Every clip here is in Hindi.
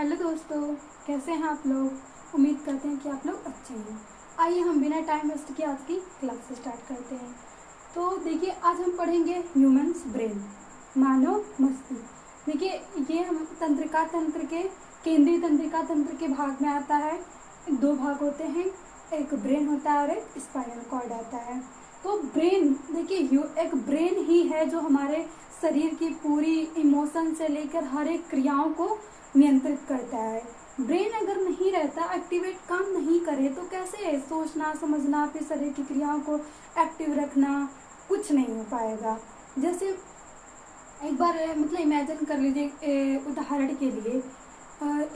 हेलो दोस्तों, कैसे हैं आप लोग। उम्मीद करते हैं कि आप लोग अच्छे हैं। आइए हम बिना टाइम वेस्ट किए आज की क्लास स्टार्ट करते हैं। तो देखिए, आज हम पढ़ेंगे ह्यूमंस ब्रेन, मानव मस्तिष्क। देखिए, ये हम तंत्रिका तंत्र के केंद्रीय तंत्रिका तंत्र के भाग में आता है। दो भाग होते हैं, एक ब्रेन होता है और एक स्पाइनल कॉर्ड आता है। तो ब्रेन, देखिए एक ब्रेन ही है जो हमारे शरीर की पूरी इमोशन से लेकर हर एक क्रियाओं को नियंत्रित करता है। ब्रेन अगर नहीं रहता, एक्टिवेट काम नहीं करे तो कैसे सोचना समझना फिर शरीर की क्रियाओं को एक्टिव रखना, कुछ नहीं हो पाएगा। जैसे एक बार मतलब इमेजिन कर लीजिए, उदाहरण के लिए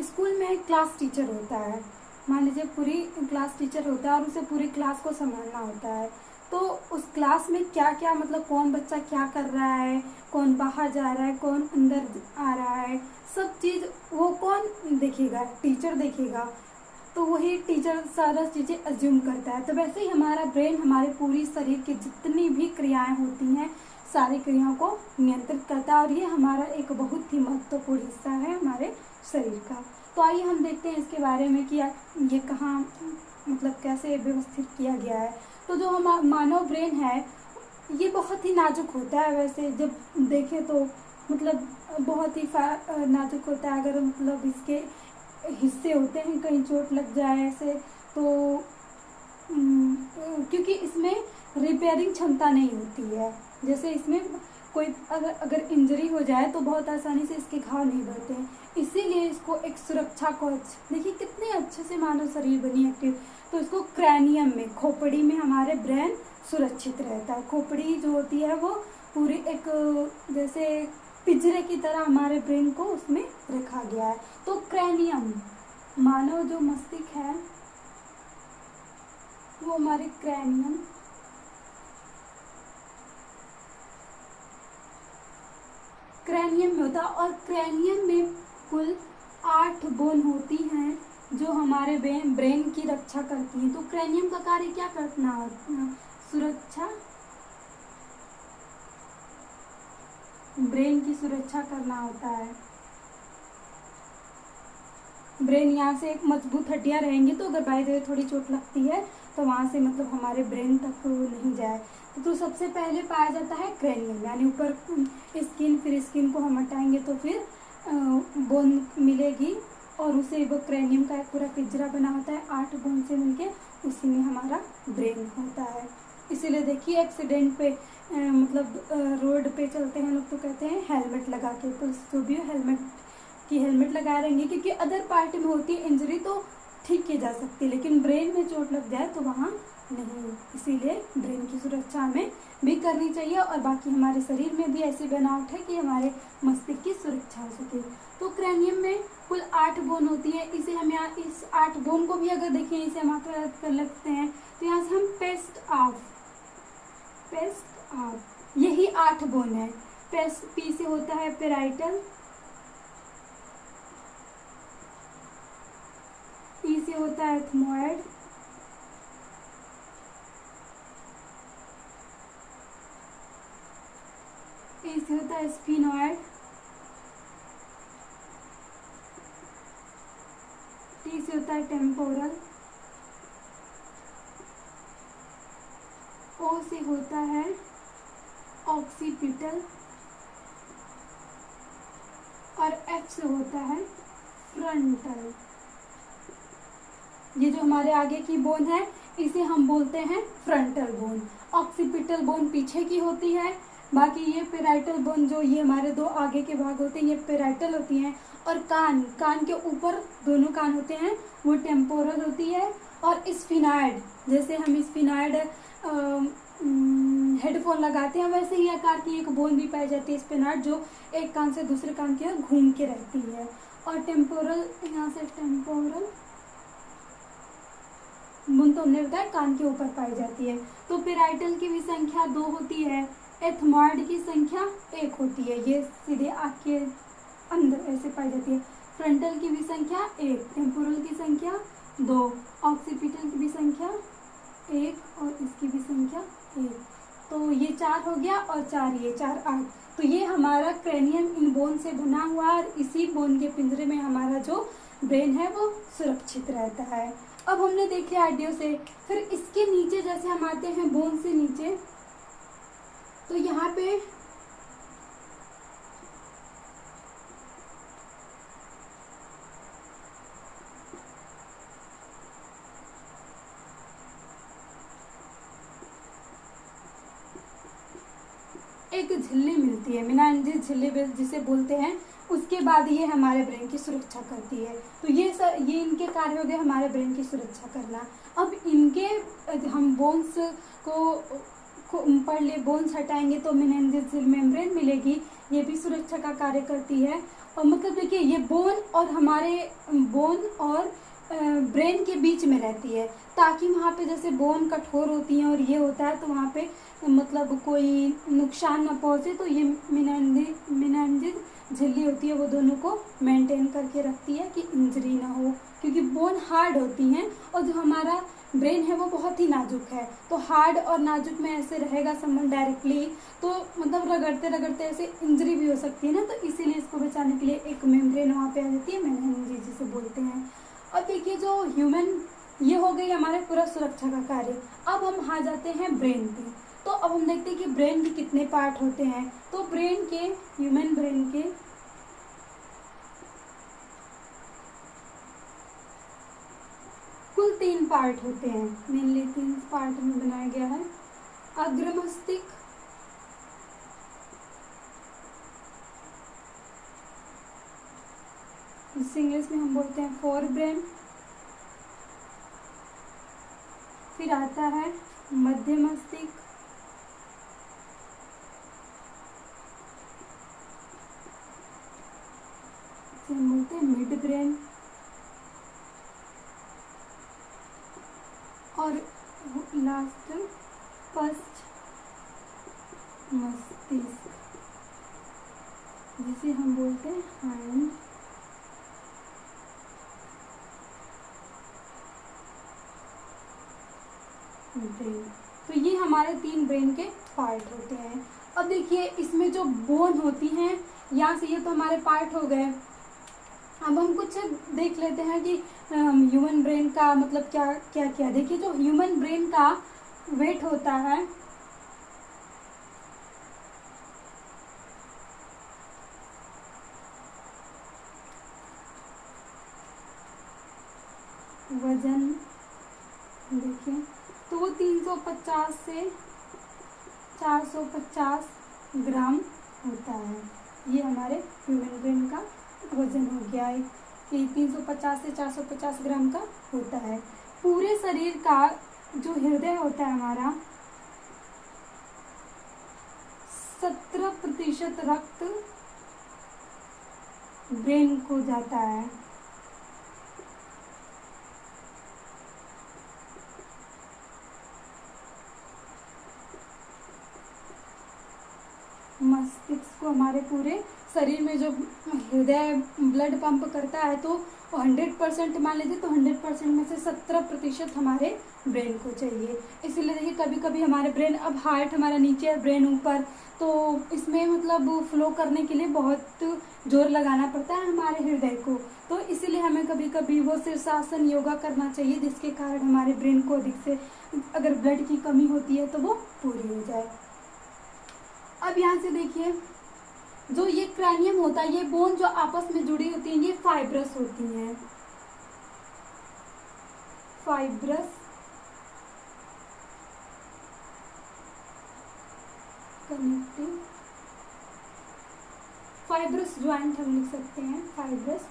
स्कूल में क्लास टीचर होता है। मान लीजिए पूरी क्लास टीचर होता है और उसे पूरी क्लास को संभालना होता है। तो उस क्लास में क्या क्या मतलब कौन बच्चा क्या कर रहा है, कौन बाहर जा रहा है, कौन अंदर आ रहा है, सब चीज़ वो कौन देखेगा? टीचर देखेगा। तो वही टीचर सारा चीज़ें अज्यूम करता है। तो वैसे ही हमारा ब्रेन हमारे पूरी शरीर की जितनी भी क्रियाएं होती हैं सारी क्रियाओं को नियंत्रित करता है और ये हमारा एक बहुत ही महत्वपूर्ण हिस्सा है हमारे शरीर का। तो आइए हम देखते हैं इसके बारे में कि ये कहाँ मतलब कैसे व्यवस्थित किया गया है। तो जो हमारा मानव ब्रेन है ये बहुत ही नाजुक होता है। वैसे जब देखें तो मतलब बहुत ही नाजुक होता है। अगर मतलब इसके हिस्से होते हैं कहीं चोट लग जाए ऐसे तो क्योंकि इसमें रिपेयरिंग क्षमता नहीं होती है। जैसे इसमें कोई अगर इंजरी हो जाए तो बहुत आसानी से इसके घाव नहीं बढ़ते हैं। इसीलिए इसको एक सुरक्षा कवच, देखिए कितने अच्छे से मानव शरीर बनी एक्टिव। तो इसको क्रैनियम में, खोपड़ी में हमारे ब्रेन सुरक्षित रहता है। खोपड़ी जो होती है वो पूरी एक जैसे पिंजरे की तरह हमारे ब्रेन को उसमें रखा गया है। तो क्रैनियम, मानव जो मस्तिष्क है वो हमारे क्रैनियम में होता है। और क्रैनियम में कुल 8 बोन होती हैं जो हमारे ब्रेन की रक्षा करती हैं। तो क्रैनियम का कार्य क्या करना होता है? सुरक्षा, ब्रेन की सुरक्षा करना होता है। ब्रेन यहाँ से एक मजबूत हड्डियाँ रहेंगी तो अगर बाय द वे थोड़ी चोट लगती है तो वहाँ से मतलब हमारे ब्रेन तक नहीं जाए। तो सबसे पहले पाया जाता है क्रैनियम, यानी ऊपर स्किन, फिर स्किन को हम हटाएंगे तो फिर बोन मिलेगी और उसे वो क्रैनियम का एक पूरा पिंजरा बना होता है 8 बोन से मिलके, उसी में हमारा ब्रेन होता है। इसीलिए देखिए एक्सीडेंट पे मतलब रोड पे चलते हैं लोग तो कहते हैं हेलमेट लगा के, तो जो भी हेलमेट लगाए रहेंगे क्योंकि अदर पार्ट में होती है इंजरी तो ठीक की जा सकती है, लेकिन ब्रेन में चोट लग जाए तो वहाँ नहीं। इसीलिए ब्रेन की सुरक्षा हमें भी करनी चाहिए और बाकी हमारे शरीर में भी ऐसी बनावट है कि हमारे मस्तिष्क की सुरक्षा हो सके। तो क्रैनियम में कुल 8 बोन होती है। इसे हम यहाँ इस 8 बोन को भी अगर देखें, इसे हम याद कर लगते हैं तो यहाँ से हम पेस्ट ऑफ, यही 8 बोन है। पी से होता है पेराइटल, ई से होता है एथमोइड, ए से होता है स्फिनोइड, टी से होता है टेम्पोरल, ओ से होता है ऑक्सीपिटल और एफ से होता है फ्रंटल। ये जो हमारे आगे की बोन है इसे हम बोलते हैं फ्रंटल बोन। ऑक्सीपिटल बोन पीछे की होती है, बाकी ये पेराइटल बोन जो ये हमारे 2 आगे के भाग होते हैं ये पेराइटल होती हैं। और कान के ऊपर दोनों कान होते हैं वो टेम्पोरल होती है। और स्फिनॉइड, जैसे हम स्फिनॉइड हेडफोन लगाते हैं वैसे ही आकार की एक बोन भी पाई जाती है स्फिनॉइड, जो एक कान से दूसरे कान की ओर घूम के रहती है। और टेम्पोरल, यहाँ से टेम्पोरल बोन तो हमने बताया कान के ऊपर पाई जाती है। तो पेराइटल की भी संख्या 2 होती है, एथमॉइड की संख्या 1 होती है, ये सीधे आँख के अंदर ऐसे पाई जाती है। फ्रंटल की भी संख्या 1, टेम्पोरल की संख्या 2, ऑक्सीपिटल की भी संख्या 1 और इसकी भी संख्या 1। तो ये 4 हो गया और 4 ये 4 8। तो ये हमारा क्रेनियम इन बोन से बना हुआ है और इसी बोन के पिंजरे में हमारा जो ब्रेन है वो सुरक्षित रहता है। अब हमने देखे आइडियो से, फिर इसके नीचे जैसे हम आते हैं बोन से नीचे, तो यहाँ पे एक झिल्ली मिलती है, मेनिंजेस झिल्ली जिसे बोलते हैं। उसके बाद ये हमारे ब्रेन की सुरक्षा करती है। तो ये इनके कार्य हो गए हमारे ब्रेन की सुरक्षा करना। अब इनके हम बोन्स को पढ़ ले, बोन्स हटाएंगे तो मेनिंजेस मेम्ब्रेन मिलेगी, ये भी सुरक्षा का कार्य करती है। और मतलब देखिए ये बोन और ब्रेन के बीच में रहती है, ताकि वहाँ पे जैसे बोन कठोर होती हैं और ये होता है तो वहाँ पे मतलब कोई नुकसान ना पहुँचे। तो ये मेनिंजेस झिल्ली होती है वो दोनों को मेंटेन करके रखती है कि इंजरी ना हो, क्योंकि बोन हार्ड होती हैं और जो हमारा ब्रेन है वो बहुत ही नाजुक है। तो हार्ड और नाजुक में ऐसे रहेगा संबंध डायरेक्टली, तो मतलब रगड़ते रगड़ते ऐसे इंजरी भी हो सकती है ना। तो इसीलिए इसको बचाने के लिए एक मेम्ब्रेन वहाँ पे आ जाती है, मेनिंजेस जिसे बोलते हैं। और देखिए जो ह्यूमन, ये हो गई हमारे पूरा सुरक्षा का कार्य। अब हम आ जाते हैं ब्रेन पे। तो अब हम देखते हैं कि ब्रेन के कितने पार्ट होते हैं। तो ह्यूमन ब्रेन के कुल 3 पार्ट होते हैं, मेनली 3 पार्ट में बनाया गया है। अग्र मस्तिष्क, जिसे इंग्लिश में हम बोलते हैं फोर ब्रेन। फिर आता है मध्य मस्तिष्क, जिसे हम बोलते हैं मिड ब्रेन। और लास्ट फर्स्ट मस्तिष्क, जिसे हम बोलते हैं हाइंड ब्रेन। तो ये हमारे 3 ब्रेन के पार्ट होते हैं। अब देखिए इसमें जो बोन होती हैं, यहाँ से ये तो हमारे पार्ट हो गए। अब हम कुछ देख लेते हैं कि ह्यूमन ब्रेन का मतलब क्या क्या क्या। देखिए जो ह्यूमन ब्रेन का वेट होता है, वजन देखिए तो वो 350 से 450 ग्राम होता है। ये हमारे ह्यूमन ब्रेन का वजन हो गया है कि 350 से 450 ग्राम का होता है। पूरे शरीर का जो हृदय होता है हमारा, 17% रक्त ब्रेन को जाता है। मस्तिष्क को हमारे पूरे शरीर में जो हृदय ब्लड पंप करता है, तो 100% मान लीजिए, तो 100% में से 17% हमारे ब्रेन को चाहिए। इसीलिए देखिए कभी कभी हमारे ब्रेन, अब हार्ट हमारा नीचे है ब्रेन ऊपर, तो इसमें मतलब फ्लो करने के लिए बहुत जोर लगाना पड़ता है हमारे हृदय को। तो इसीलिए हमें कभी कभी वो शीर्षासन योगा करना चाहिए, जिसके कारण हमारे ब्रेन को अधिक से अगर ब्लड की कमी होती है तो वो पूरी हो जाए। अब यहाँ से देखिए जो ये क्रैनियम होता है, ये बोन जो आपस में जुड़ी होती हैं, ये फाइब्रस होती हैं, फाइब्रस कनेक्टिव, फाइब्रस ज्वाइंट हम लिख सकते हैं, फाइब्रस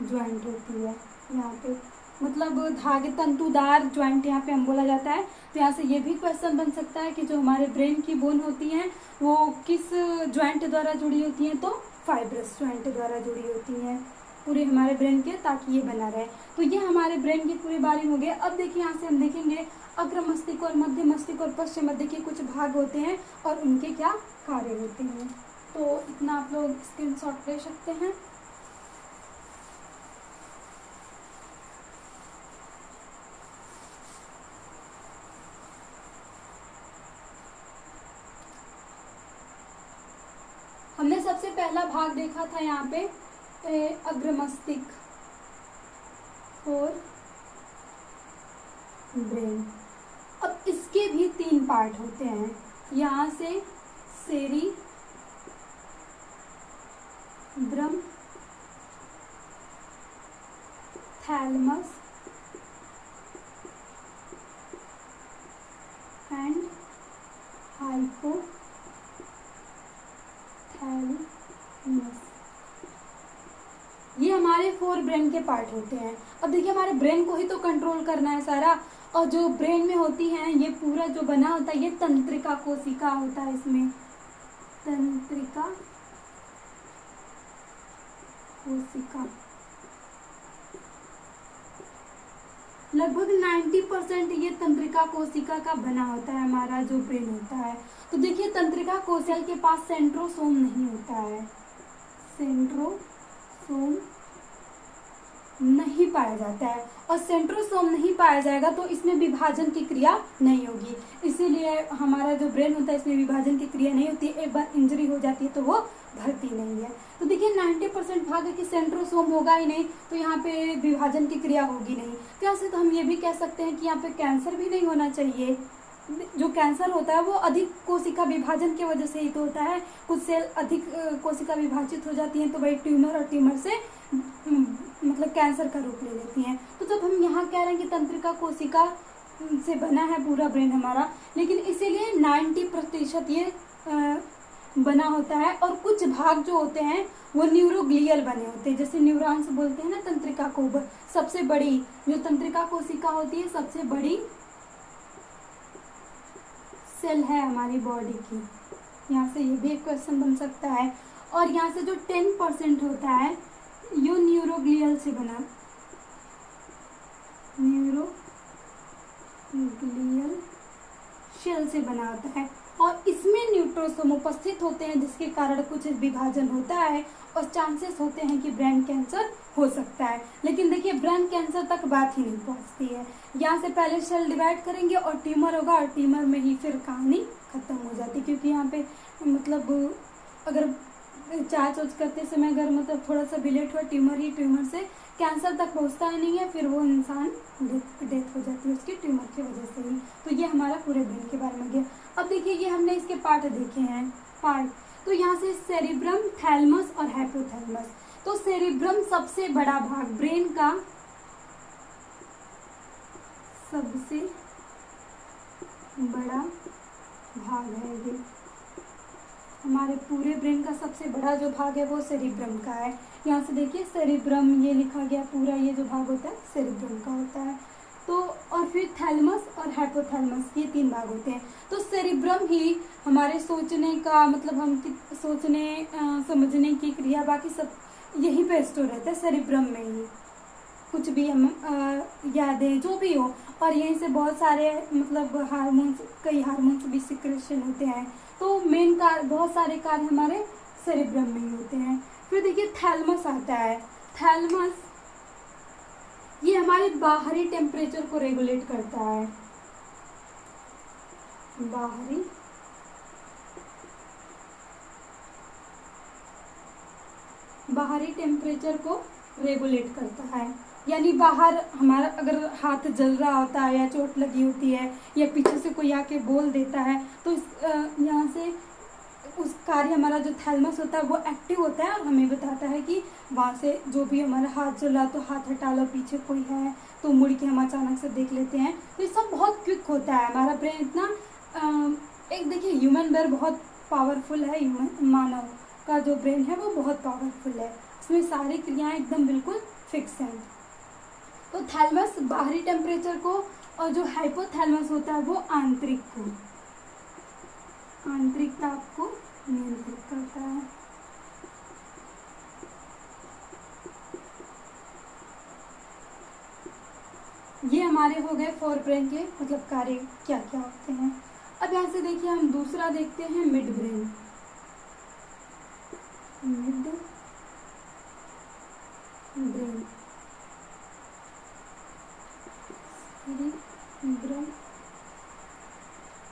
ज्वाइंट होती है यहाँ पे, मतलब धागे तंतुदार ज्वाइंट यहाँ पे हम बोला जाता है। तो यहाँ से ये भी क्वेश्चन बन सकता है कि जो हमारे ब्रेन की बोन होती हैं वो किस ज्वाइंट द्वारा जुड़ी होती हैं, तो फाइब्रस ज्वाइंट द्वारा जुड़ी होती हैं पूरे हमारे ब्रेन के, ताकि ये बना रहे। तो ये हमारे ब्रेन की पूरी बारी हो गई। अब देखिए यहाँ से हम देखेंगे अग्र मस्तिष्क और मध्य मस्तिष्क और पश्चिम मस्तिष्क के कुछ भाग होते हैं और उनके क्या कार्य होते हैं। तो इतना आप लोग स्क्रीनशॉट ले सकते हैं। पहला भाग देखा था यहाँ पे अग्रमस्तिष्क और ब्रेन। अब इसके भी 3 पार्ट होते हैं। यहाँ से सेरिब्रम, थैलमस एंड हाइपोथैलेमस, ये हमारे 4 ब्रेन के पार्ट होते हैं। अब देखिए हमारे ब्रेन को ही तो कंट्रोल करना है सारा, और जो ब्रेन में होती हैं ये पूरा जो बना होता है ये तंत्रिका कोशिका होता है। इसमें तंत्रिका कोशिका लगभग 90% ये तंत्रिका कोशिका का बना होता है हमारा जो ब्रेन होता है। तो देखिए तंत्रिका कोशिका के पास सेंट्रोसोम नहीं होता है, सेंट्रोसोम नहीं पाया जाता है, और सेंट्रोसोम नहीं पाया जाएगा तो इसमें विभाजन की क्रिया नहीं होगी। इसीलिए हमारा जो ब्रेन होता है इसमें विभाजन की क्रिया नहीं होती। एक बार इंजरी हो जाती है तो वो भरती नहीं है। तो देखिए 90% भाग है कि सेंट्रोसोम होगा ही नहीं, तो यहाँ पे विभाजन की क्रिया होगी नहीं। तो यहाँ से तो हम ये भी कह सकते हैं कि यहाँ पे कैंसर भी नहीं होना चाहिए। जो कैंसर होता है वो अधिक कोशिका विभाजन की वजह से ही तो होता है। कुछ सेल अधिक कोशिका विभाजित हो जाती हैं तो वही ट्यूमर, और ट्यूमर से मतलब कैंसर का रूप ले लेती हैं। तो जब हम यहाँ कह रहे हैं कि तंत्रिका कोशिका से बना है पूरा ब्रेन हमारा, लेकिन इसीलिए 90% ये बना होता है। और कुछ भाग जो होते हैं वो न्यूरोग्लियल बने होते हैं, जैसे न्यूरॉन्स बोलते हैं ना तंत्रिका को। सबसे बड़ी जो तंत्रिका कोशिका होती है सबसे बड़ी सेल है हमारी बॉडी की। यहाँ से ये भी एक क्वेश्चन बन सकता है। और यहाँ से जो 10% होता है यो न्यूरोग्लियल से बना, न्यूरोग्लियल शेल से बना होता है, और इसमें न्यूट्रोसोम उपस्थित होते हैं जिसके कारण कुछ विभाजन होता है और चांसेस होते हैं कि ब्रेन कैंसर हो सकता है। लेकिन देखिए ब्रेन कैंसर तक बात ही नहीं पहुंचती है। यहाँ से पहले सेल डिवाइड करेंगे और ट्यूमर होगा, और ट्यूमर में ही फिर कहानी खत्म हो जाती है। क्योंकि यहाँ पे मतलब अगर जांच करते समय अगर मतलब थोड़ा सा बिलेट हुआ ट्यूमर से कैंसर तक पहुंचता ही नहीं है, फिर वो इंसान डेथ हो जाती है उसकी ट्यूमर की वजह से ही। तो ये हमारा पूरे ब्रेन के बारे में गया। अब देखिए ये हमने इसके पार्ट देखे हैं, पार्ट। तो यहाँ से सेरिब्रम, थैलमस और हाइपोथैलमस। तो सेरिब्रम सबसे बड़ा भाग ब्रेन का, सबसे बड़ा भाग है ये हमारे पूरे ब्रेन का। सबसे बड़ा जो भाग है वो सेरिब्रम का है। यहाँ से देखिए सेरिब्रम ये लिखा गया पूरा, ये जो भाग होता है सेरिब्रम का होता है। तो और फिर थैलमस और हाइपोथैलमस, ये 3 भाग होते हैं। तो सेरिब्रम ही हमारे सोचने का मतलब हम सोचने समझने की क्रिया बाकी सब यहीं पे स्टोर रहता है सेरिब्रम में ही। कुछ भी हम यादें जो भी हो, और यहीं से बहुत सारे मतलब हार्मोन्स, कई हार्मोन्स भी सिक्रेशन होते हैं। तो मेन कार्य, बहुत सारे कार्य हमारे सेरिब्रम में ही होते हैं। फिर देखिए थैलमस आता है। थैलमस ये हमारे बाहरी टेम्परेचर को रेगुलेट करता है, बाहरी टेम्परेचर को रेगुलेट करता है। यानी बाहर हमारा अगर हाथ जल रहा होता है या चोट लगी होती है या पीछे से कोई आके बोल देता है तो यहाँ से उस कार्य हमारा जो थैलमस होता है वो एक्टिव होता है और हमें बताता है कि वहाँ से जो भी हमारा हाथ जल रहा तो हाथ हटा लो, पीछे कोई है तो मुड़ के हम अचानक से देख लेते हैं। तो ये सब बहुत क्विक होता है। हमारा ब्रेन इतना एक देखिए ह्यूमन ब्रेन बहुत पावरफुल है। मानव का जो ब्रेन है वो बहुत पावरफुल है, उसमें सारी क्रियाएं एकदम बिल्कुल फिक्स हैं। तो थैलमस बाहरी टेम्परेचर को और जो हाइपोथैलमस होता है वो आंतरिक ताप को नियंत्रित करता है। ये हमारे हो गए फोर ब्रेन के मतलब कार्य क्या क्या होते हैं। अब यहाँ से देखिए हम दूसरा देखते हैं midbrain. Midbrain cerebrum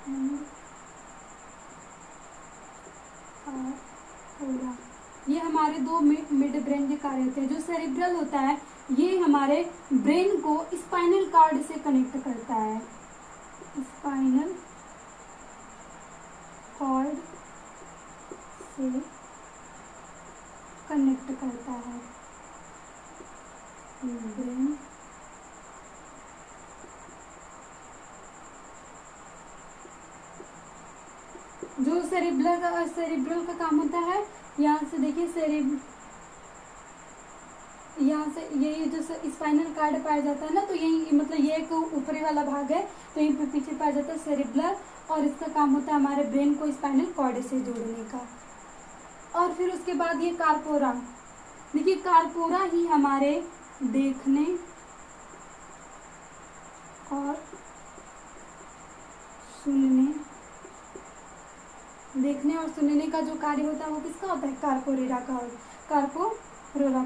and आर्कुला। लेते हैं। जो सेरिब्रल होता है ये हमारे ब्रेन को स्पाइनल कॉर्ड से कनेक्ट करता है, स्पाइनल कॉर्ड से कनेक्ट करता है ब्रेन। जो सेरिब्रल का काम होता है, यहाँ से देखिए यहाँ से ये जो स्पाइनल कार्ड पाया जाता है ना, तो यही मतलब ये एक ऊपरी वाला भाग है, तो यहीं पे पीछे पाया जाता है सेरिब्रल, और इसका काम होता है हमारे ब्रेन को स्पाइनल कॉर्ड से जोड़ने का। और फिर उसके बाद ये कार्पोरा, देखिए कार्पोरा ही हमारे देखने और सुनने का जो कार्य होता है वो किसका होता है, कार्पोरेरा का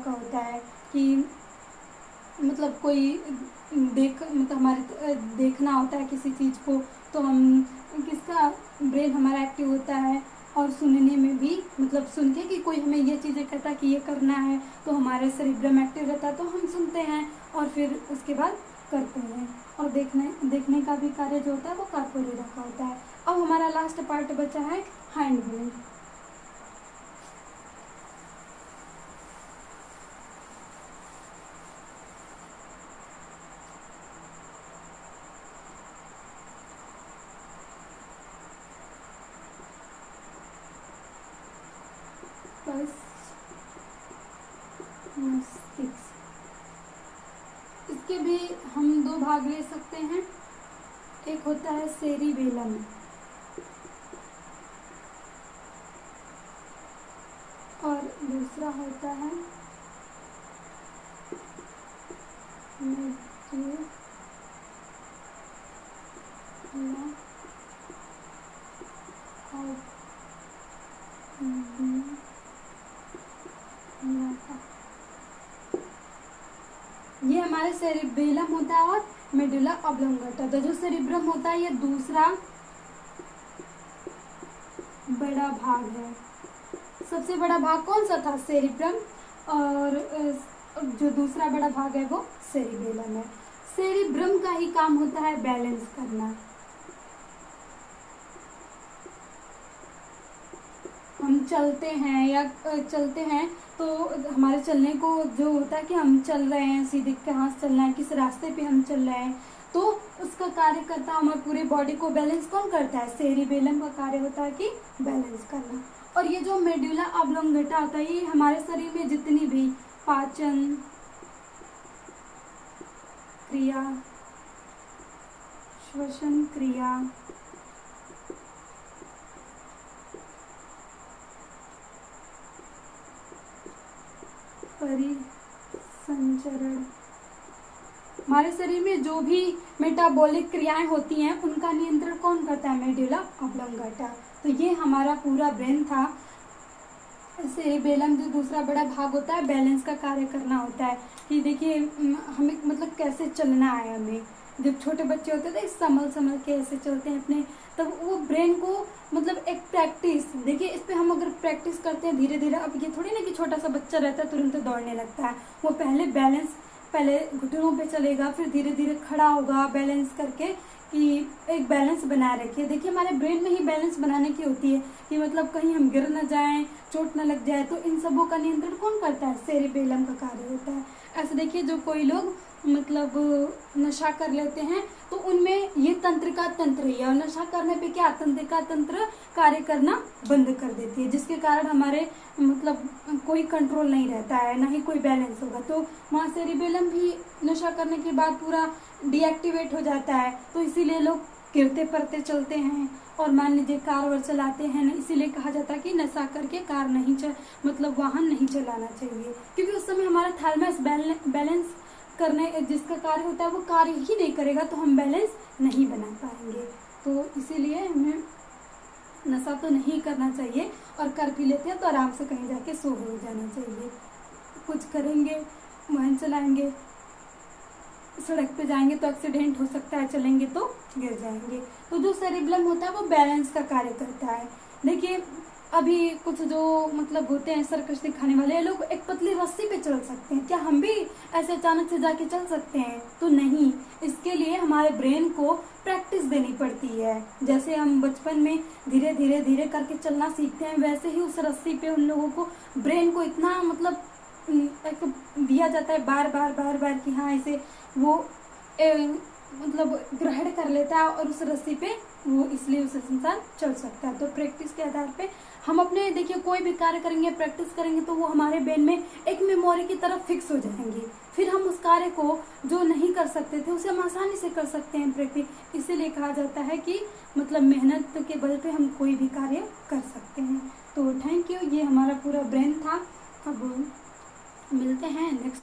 होता है। कि मतलब कोई मतलब हमारे देखना होता है किसी चीज़ को, तो हम किसका ब्रेन हमारा एक्टिव होता है। और सुनने में भी मतलब सुन के कि कोई हमें ये चीज़ें कहता है कि ये करना है, तो हमारे सेरिब्रम एक्टिव रहता है, तो हम सुनते हैं और फिर उसके बाद करते हैं। और देखने का भी कार्य जो होता है वो कार्पोरेरा का होता है। अब हमारा लास्ट पार्ट बचा है हाइंड ब्रेन। इसके भी हम दो भाग ले सकते हैं, एक होता है सेरिबेलम और दूसरा होता है ये हमारे सेरिबेलम होता है और मेडुला ऑब्लोंगेटा। तो जो सेरिब्रम होता है ये दूसरा बड़ा भाग है। सबसे बड़ा भाग कौन सा था, सेरिब्रम, और जो दूसरा बड़ा भाग है वो सेरिबेलम है। सेरिब्रम का ही काम होता है बैलेंस करना। हम चलते हैं तो हमारे चलने को जो होता है कि हम चल रहे हैं, सीधे कहाँ से चलना है, किस रास्ते पे हम चल रहे हैं, तो उसका कार्य करता हमारे पूरे बॉडी को बैलेंस कौन करता है, सेरिबेलम का कार्य होता है कि बैलेंस करना। और ये जो मेडुला ऑब्लोंगेटा होता है ये हमारे शरीर में जितनी भी पाचन क्रिया, श्वसन क्रिया, परिसंचरण, हमारे शरीर में जो भी मेटाबॉलिक क्रियाएं होती हैं उनका नियंत्रण कौन करता है, मेडुला ऑब्लोंगेटा। तो ये हमारा पूरा ब्रेन था। सेरिबेलम जो दूसरा बड़ा भाग होता है बैलेंस का कार्य करना होता है कि देखिए हमें मतलब कैसे चलना है। हमें जब छोटे बच्चे होते थे संभल के ऐसे चलते हैं अपने, तब वो ब्रेन को मतलब एक प्रैक्टिस, देखिए इस पे हम अगर प्रैक्टिस करते हैं धीरे धीरे, अब ये थोड़ी ना कि छोटा सा बच्चा रहता है तुरंत दौड़ने लगता है, वो पहले घुटनों पे चलेगा, फिर धीरे धीरे खड़ा होगा बैलेंस करके कि एक बैलेंस बनाए रखिए। देखिए हमारे ब्रेन में ही बैलेंस बनाने की होती है कि मतलब कहीं हम गिर न जाएं, चोट न लग जाए, तो इन सबों का नियंत्रण कौन करता है, सेरिबेलम का कार्य होता है। ऐसे देखिए जो कोई लोग मतलब नशा कर लेते हैं तो उनमें ये तंत्रिका तंत्र है, और नशा करने पे क्या तंत्रिका तंत्र कार्य करना बंद कर देती है, जिसके कारण हमारे मतलब कोई कंट्रोल नहीं रहता है, ना ही कोई बैलेंस होगा। तो वहाँ सेरिबेलम भी नशा करने के बाद पूरा डीएक्टिवेट हो जाता है, तो इसीलिए लोग गिरते पड़ते चलते हैं। और मान लीजिए कार वार चलाते हैं, इसीलिए कहा जाता है कि नशा करके कार नहीं मतलब वाहन नहीं चलाना चाहिए, क्योंकि उस समय हमारा थैलेमस बैलेंस करने जिसका कार्य होता है वो कार्य ही नहीं करेगा, तो हम बैलेंस नहीं बना पाएंगे। तो इसीलिए हमें नशा तो नहीं करना चाहिए, और कर भी लेते हैं तो आराम से कहीं जाके सो हो जाना चाहिए। कुछ करेंगे, वाहन चलाएंगे, सड़क पे जाएंगे तो एक्सीडेंट हो सकता है, चलेंगे तो गिर जाएंगे। तो जो सेरिबेलम होता है वो बैलेंस का कार्य करता है। देखिए अभी कुछ जो मतलब होते हैं सर्कस दिखाने वाले, ये लोग एक पतली रस्सी पे चल सकते हैं, क्या हम भी ऐसे अचानक से जाके चल सकते हैं? तो नहीं, इसके लिए हमारे ब्रेन को प्रैक्टिस देनी पड़ती है। जैसे हम बचपन में धीरे धीरे धीरे करके चलना सीखते हैं, वैसे ही उस रस्सी पे उन लोगों को, ब्रेन को इतना मतलब एक दिया जाता है बार बार बार बार कि हाँ ऐसे वो मतलब ग्रहण कर लेता है और उस रस्सी पे वो, इसलिए उस इंसान चल सकता है। तो प्रैक्टिस के आधार पे हम अपने, देखिए कोई भी कार्य करेंगे, प्रैक्टिस करेंगे तो वो हमारे ब्रेन में एक मेमोरी की तरफ फिक्स हो जाएंगे। फिर हम उस कार्य को जो नहीं कर सकते थे उसे हम आसानी से कर सकते हैं प्रैक्टिस। इसीलिए कहा जाता है कि मतलब मेहनत के बल पे हम कोई भी कार्य कर सकते हैं। तो थैंक यू, ये हमारा पूरा ब्रेन था। अब मिलते हैं नेक्स्ट